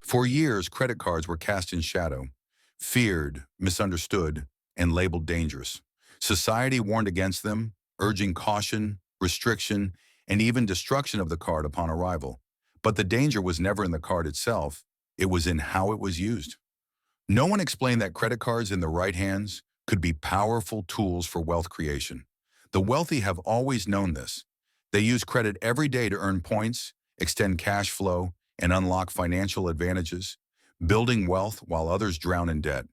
For years, credit cards were cast in shadow, feared, misunderstood, and labeled dangerous. Society warned against them, urging caution, restriction, and even destruction of the card upon arrival. But the danger was never in the card itself, it was in how it was used. No one explained that credit cards in the right hands could be powerful tools for wealth creation. The wealthy have always known this. They use credit every day to earn points, extend cash flow, and unlock financial advantages, building wealth while others drown in debt.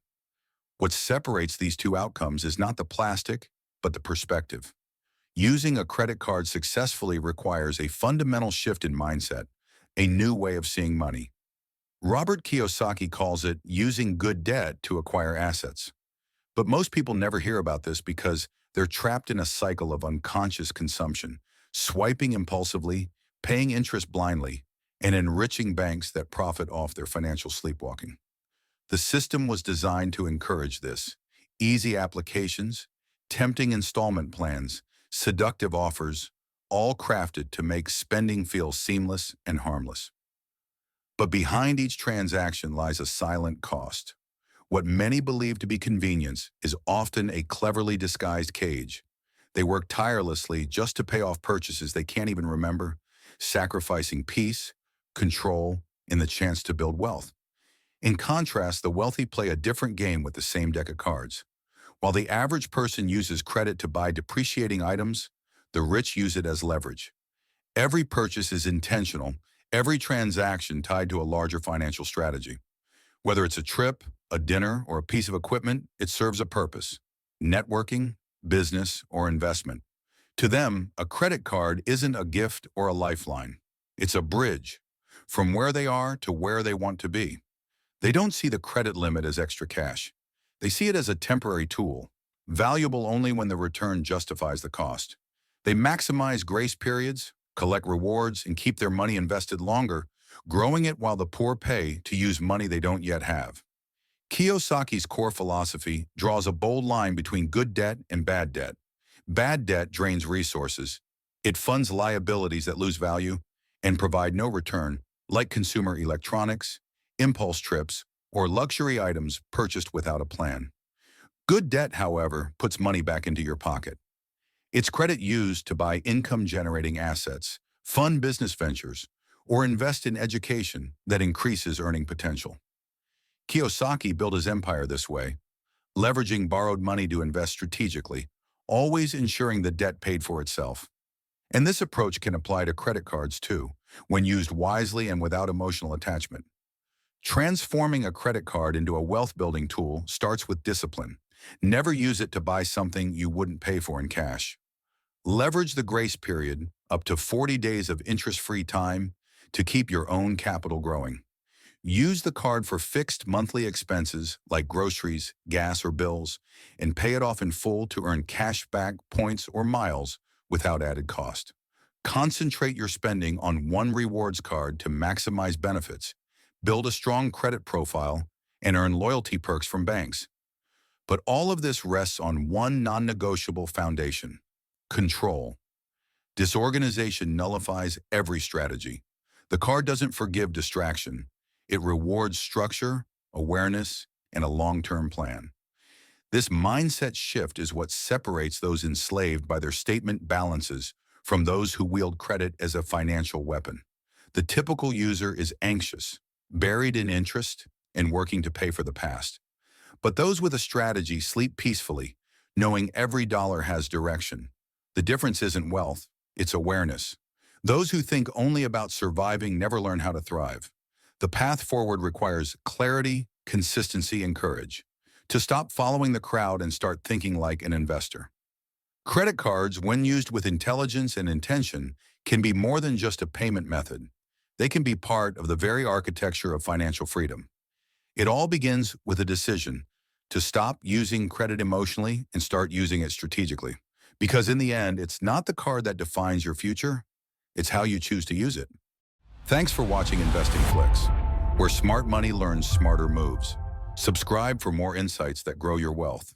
What separates these two outcomes is not the plastic, but the perspective. Using a credit card successfully requires a fundamental shift in mindset, a new way of seeing money. Robert Kiyosaki calls it using good debt to acquire assets. But most people never hear about this because they're trapped in a cycle of unconscious consumption, swiping impulsively, paying interest blindly, and enriching banks that profit off their financial sleepwalking. The system was designed to encourage this. Easy applications, tempting installment plans, seductive offers, all crafted to make spending feel seamless and harmless. But behind each transaction lies a silent cost. What many believe to be convenience is often a cleverly disguised cage. They work tirelessly just to pay off purchases they can't even remember, sacrificing peace, control, and the chance to build wealth. In contrast, the wealthy play a different game with the same deck of cards. While the average person uses credit to buy depreciating items, the rich use it as leverage. Every purchase is intentional, every transaction tied to a larger financial strategy. Whether it's a trip, a dinner, or a piece of equipment, it serves a purpose: networking, business, or investment. To them, a credit card isn't a gift or a lifeline. It's a bridge from where they are to where they want to be. They don't see the credit limit as extra cash. They see it as a temporary tool, valuable only when the return justifies the cost. They maximize grace periods, collect rewards, and keep their money invested longer, growing it while the poor pay to use money they don't yet have. Kiyosaki's core philosophy draws a bold line between good debt and bad debt. Bad debt drains resources. It funds liabilities that lose value and provide no return, like consumer electronics, impulse trips, or luxury items purchased without a plan. Good debt, however, puts money back into your pocket. It's credit used to buy income-generating assets, fund business ventures, or invest in education that increases earning potential. Kiyosaki built his empire this way, leveraging borrowed money to invest strategically, always ensuring the debt paid for itself. And this approach can apply to credit cards too, when used wisely and without emotional attachment. Transforming a credit card into a wealth-building tool starts with discipline. Never use it to buy something you wouldn't pay for in cash. Leverage the grace period, up to 40 days of interest-free time, to keep your own capital growing. Use the card for fixed monthly expenses like groceries, gas, or bills, and pay it off in full to earn cash back, points, or miles without added cost. Concentrate your spending on one rewards card to maximize benefits, build a strong credit profile, and earn loyalty perks from banks. But all of this rests on one non-negotiable foundation: control. Disorganization nullifies every strategy. The card doesn't forgive distraction. It rewards structure, awareness, and a long-term plan. This mindset shift is what separates those enslaved by their statement balances from those who wield credit as a financial weapon. The typical user is anxious, buried in interest, and working to pay for the past. But those with a strategy sleep peacefully, knowing every dollar has direction. The difference isn't wealth, it's awareness. Those who think only about surviving never learn how to thrive. The path forward requires clarity, consistency, and courage. To stop following the crowd and start thinking like an investor. Credit cards, when used with intelligence and intention, can be more than just a payment method. They can be part of the very architecture of financial freedom. It all begins with a decision to stop using credit emotionally and start using it strategically. Because in the end, it's not the card that defines your future, it's how you choose to use it. Thanks for watching InvestingFlix, where smart money learns smarter moves. Subscribe for more insights that grow your wealth.